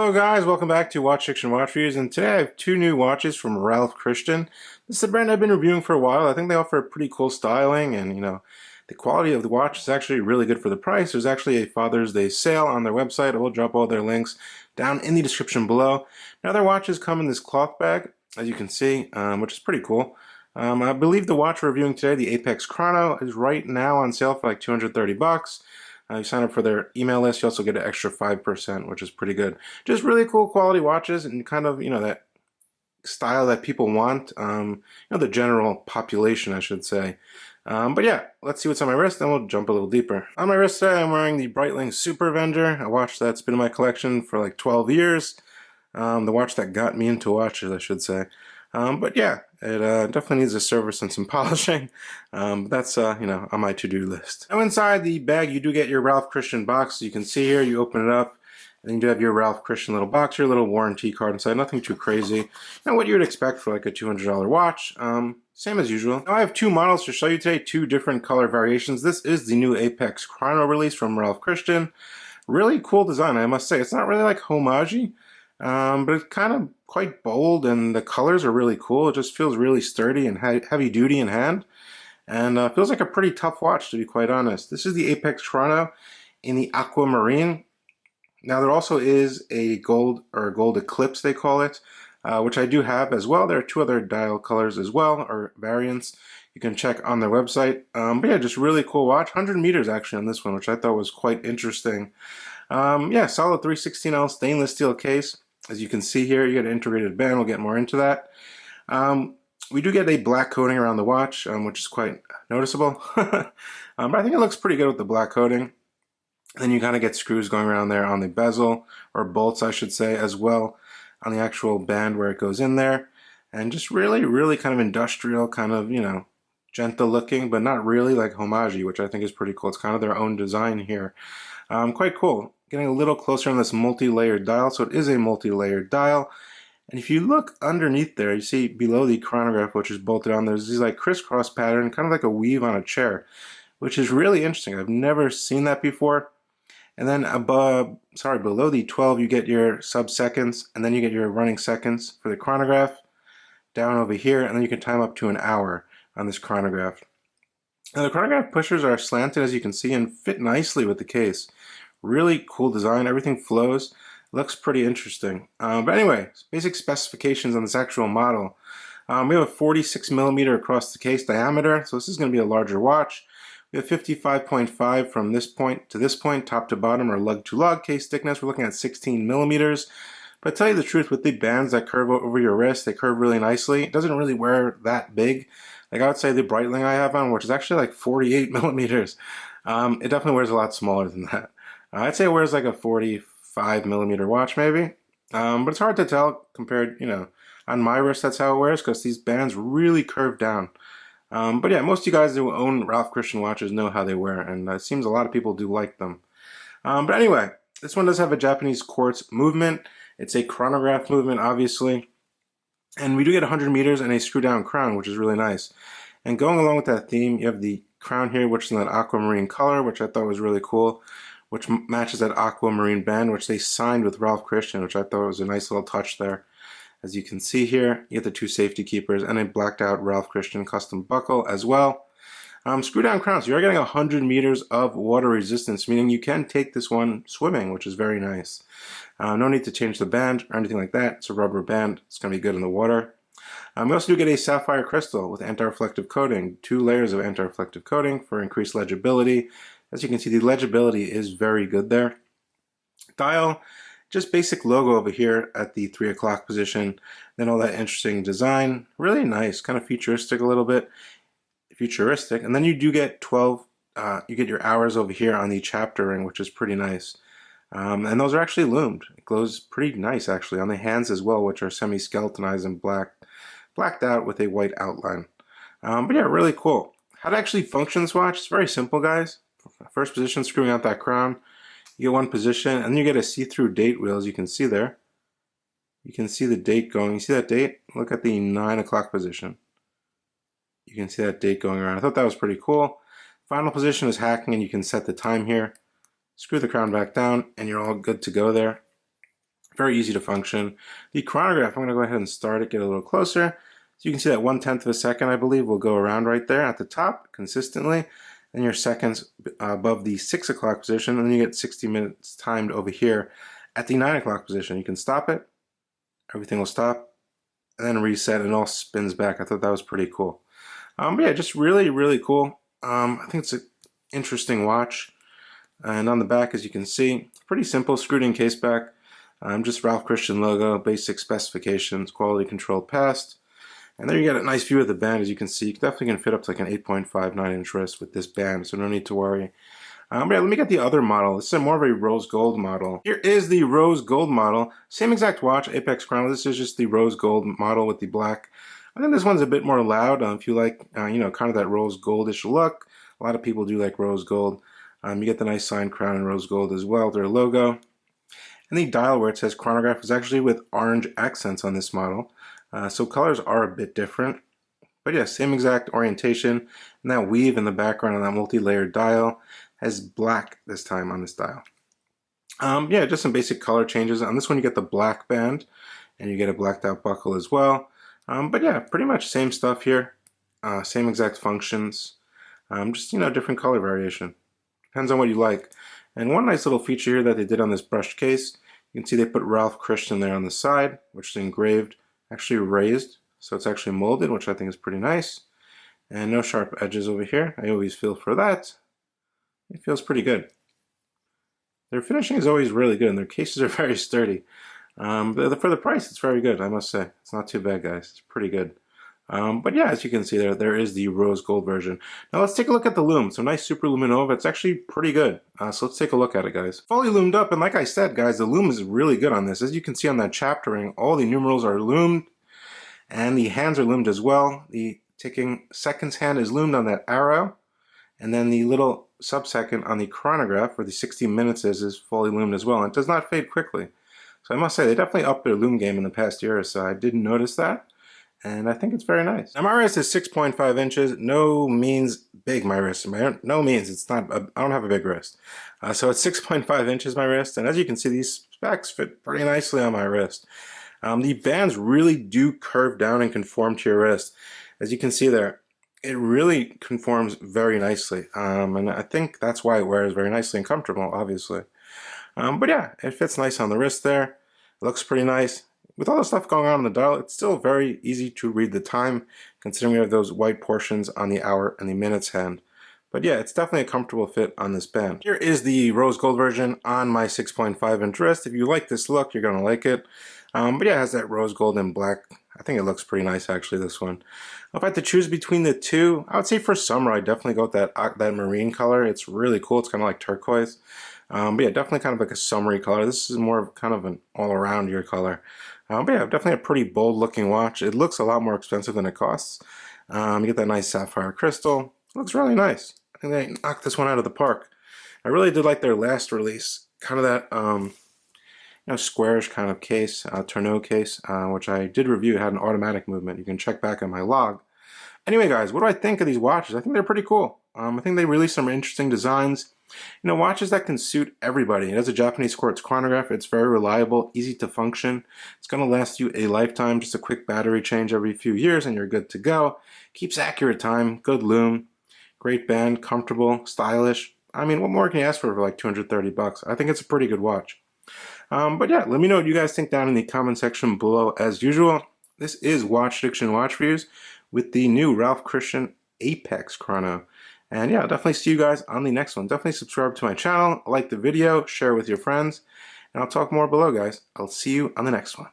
Hello guys, welcome back to Watch Fiction Watch Reviews, and today I have two new watches from Ralph Christian. This is a brand I've been reviewing for a while. I think they offer pretty cool styling, and the quality of the watch is actually really good for the price. There's actually a Father's Day sale on their website. I will drop all their links down in the description below. Now their watches come in this cloth bag, as you can see, which is pretty cool. I believe the watch we're reviewing today, the Apex Chrono, is right now on sale for like 230 bucks. You sign up for their email list, you also get an extra 5%, which is pretty good. Just really cool quality watches and kind of, that style that people want, the general population, I should say. But yeah, let's see what's on my wrist, and we'll jump a little deeper. On my wrist today, I'm wearing the Breitling Super Avenger, a watch that's been in my collection for like 12 years. The watch that got me into watches, I should say. But yeah, it definitely needs a service and some polishing. That's, on my to-do list. Now inside the bag, you do get your Ralph Christian box. You can see here, you open it up, and you do have your Ralph Christian little box, your little warranty card inside. Nothing too crazy. Now what you would expect for like a $200 watch. Same as usual. Now I have two models to show you today, two different color variations. This is the new Apex Chrono release from Ralph Christian. Really cool design, I must say. It's not really like homage-y. But it's kind of quite bold, and the colors are really cool. It just feels really sturdy and heavy duty in hand, and feels like a pretty tough watch, to be quite honest. This is the Apex Chrono in the aquamarine. Now there also is a gold, or gold eclipse they call it, which I do have as well. There are two other dial colors as well, or variants. You can check on their website. But yeah, just really cool watch. 100 meters actually on this one, which I thought was quite interesting. Yeah, solid 316L stainless steel case. As you can see here, you get an integrated band. We'll get more into that. We do get a black coating around the watch, which is quite noticeable. But I think it looks pretty good with the black coating. And then you kind of get screws going around there on the bezel, or bolts I should say, as well on the actual band where it goes in there. And just really, really kind of industrial, kind of, gentle looking, but not really like homage, which I think is pretty cool. It's kind of their own design here. Quite cool. Getting a little closer on this multi-layered dial. So it is a multi-layered dial. And if you look underneath there, you see below the chronograph, which is bolted on, there's these like crisscross pattern, kind of like a weave on a chair, which is really interesting. I've never seen that before. And then below the 12, you get your sub-seconds, and then you get your running seconds for the chronograph down over here, and then you can time up to an hour on this chronograph. Now the chronograph pushers are slanted, as you can see, and fit nicely with the case. Really cool design. Everything flows. Looks pretty interesting. But anyway, basic specifications on this actual model. We have a 46 millimeter across the case diameter, so this is going to be a larger watch. We have 55.5 from this point to this point, top to bottom, or lug to lug. Case thickness, we're looking at 16 millimeters. But to tell you the truth, with the bands that curve over your wrist, they curve really nicely. It doesn't really wear that big. Like I would say the Breitling I have on, which is actually like 48 millimeters. It definitely wears a lot smaller than that. I'd say it wears like a 45 millimeter watch maybe. But it's hard to tell compared, on my wrist that's how it wears, because these bands really curve down. But yeah, most of you guys who own Ralph Christian watches know how they wear, and it seems a lot of people do like them. But anyway, this one does have a Japanese quartz movement. It's a chronograph movement, obviously. And we do get 100 meters and a screw down crown, which is really nice. And going along with that theme, you have the crown here, which is in that aquamarine color, which I thought was really cool, which matches that aquamarine band, which they signed with Ralph Christian, which I thought was a nice little touch there. As you can see here, you get the two safety keepers and a blacked out Ralph Christian custom buckle as well. Screw down crown, so you're getting 100 meters of water resistance, meaning you can take this one swimming, which is very nice. No need to change the band or anything like that. It's a rubber band. It's going to be good in the water. We also do get a sapphire crystal with anti-reflective coating, 2 layers of anti-reflective coating for increased legibility. As you can see, the legibility is very good there. Dial, just basic logo over here at the 3 o'clock position. Then all that interesting design. Really nice, kind of futuristic a little bit. Futuristic. And then you do get 12, you get your hours over here on the chapter ring, which is pretty nice. And those are actually lumed. It glows pretty nice actually on the hands as well, which are semi-skeletonized and blacked out with a white outline. But yeah, really cool. How to actually function this watch? It's very simple, guys. First position, screwing out that crown. You get one position, and then you get a see-through date wheel, as you can see there. You can see the date going. You see that date? Look at the 9 o'clock position. You can see that date going around. I thought that was pretty cool. Final position is hacking, and you can set the time here. Screw the crown back down, and you're all good to go there. very easy to function. The chronograph, I'm going to go ahead and start it, get a little closer. So you can see that 1/10 of a second, I believe, will go around right there at the top consistently. And your seconds above the 6 o'clock position, and then you get 60 minutes timed over here at the 9 o'clock position. You can stop it, everything will stop, and then reset, and it all spins back. I thought that was pretty cool. But yeah, just really, really cool. I think it's an interesting watch. And on the back, as you can see, pretty simple, screwed in case back. Just Ralph Christian logo, basic specifications, quality control passed. And there you get a nice view of the band. As you can see, you definitely can fit up to like an 8.59 inch wrist with this band, so no need to worry. But yeah, let me get the other model. This is more of a rose gold model. Here is the rose gold model. Same exact watch, Apex Chrono. This is just the rose gold model with the black. I think this one's a bit more loud. If you like, you know, kind of that rose goldish look. A lot of people do like rose gold. You get the nice signed crown in rose gold as well, their logo. And the dial where it says chronograph is actually with orange accents on this model. So colors are a bit different. But yeah, same exact orientation. And that weave in the background on that multi-layered dial has black this time on this dial. Yeah, just some basic color changes. On this one you get the black band and you get a blacked out buckle as well. But yeah, pretty much same stuff here. Same exact functions. Just, you know, different color variation. Depends on what you like. And one nice little feature here that they did on this brushed case, you can see they put Ralph Christian there on the side, which is engraved, actually raised, so it's actually molded, which I think is pretty nice. And no sharp edges over here. I always feel for that. It feels pretty good. Their finishing is always really good, and their cases are very sturdy. But for the price, it's very good, I must say. It's not too bad, guys. It's pretty good. But yeah, as you can see there is the rose gold version. Now let's take a look at the Lume. So nice Super Luminova. It's actually pretty good. So let's take a look at it, guys. Fully loomed up, and like I said, guys, the Lume is really good on this. As you can see on that chapter ring, all the numerals are loomed, and the hands are loomed as well. The ticking seconds hand is loomed on that arrow, and then the little sub-second on the chronograph, where the 60 minutes is fully loomed as well, and it does not fade quickly. So I must say, they definitely upped their Lume game in the past year or so. I didn't notice that. And I think it's very nice. Now my wrist is 6.5 inches. No means big, my wrist. No means it's not. I don't have a big wrist. So it's 6.5 inches my wrist. And as you can see, these specs fit pretty nicely on my wrist. The bands really do curve down and conform to your wrist. As you can see there, it really conforms very nicely. And I think that's why it wears very nicely and comfortable, obviously. But yeah, it fits nice on the wrist there. It looks pretty nice. With all the stuff going on the dial, it's still very easy to read the time, considering we have those white portions on the hour and the minutes hand. But yeah, it's definitely a comfortable fit on this band. Here is the rose gold version on my 6.5 inch wrist. If you like this look, you're going to like it. But yeah, it has that rose gold and black. I think it looks pretty nice, actually, this one. If I had to choose between the two, I would say for summer, I'd definitely go with that marine color. It's really cool. It's kind of like turquoise. But yeah, definitely kind of like a summery color. This is more of kind of an all-around year color. But yeah, definitely a pretty bold looking watch. It looks a lot more expensive than it costs. You get that nice sapphire crystal. It looks really nice. I think they knocked this one out of the park. I really did like their last release. Kind of that you know, squarish kind of case, tonneau case, which I did review. It had an automatic movement. You can check back on my log. Anyway, guys, what do I think of these watches? I think they're pretty cool. I think they released some interesting designs. You know, watches that can suit everybody. It has a Japanese quartz chronograph. It's very reliable, easy to function. It's going to last you a lifetime. Just a quick battery change every few years and you're good to go. Keeps accurate time, good lume, great band, comfortable, stylish. I mean, what more can you ask for like 230 bucks? I think it's a pretty good watch. But yeah, let me know what you guys think down in the comment section below as usual. This is Watch Addiction Watch Reviews with the new Ralph Christian Apex Chrono. And yeah, I'll definitely see you guys on the next one. Definitely subscribe to my channel, like the video, share with your friends, and I'll talk more below, guys. I'll see you on the next one.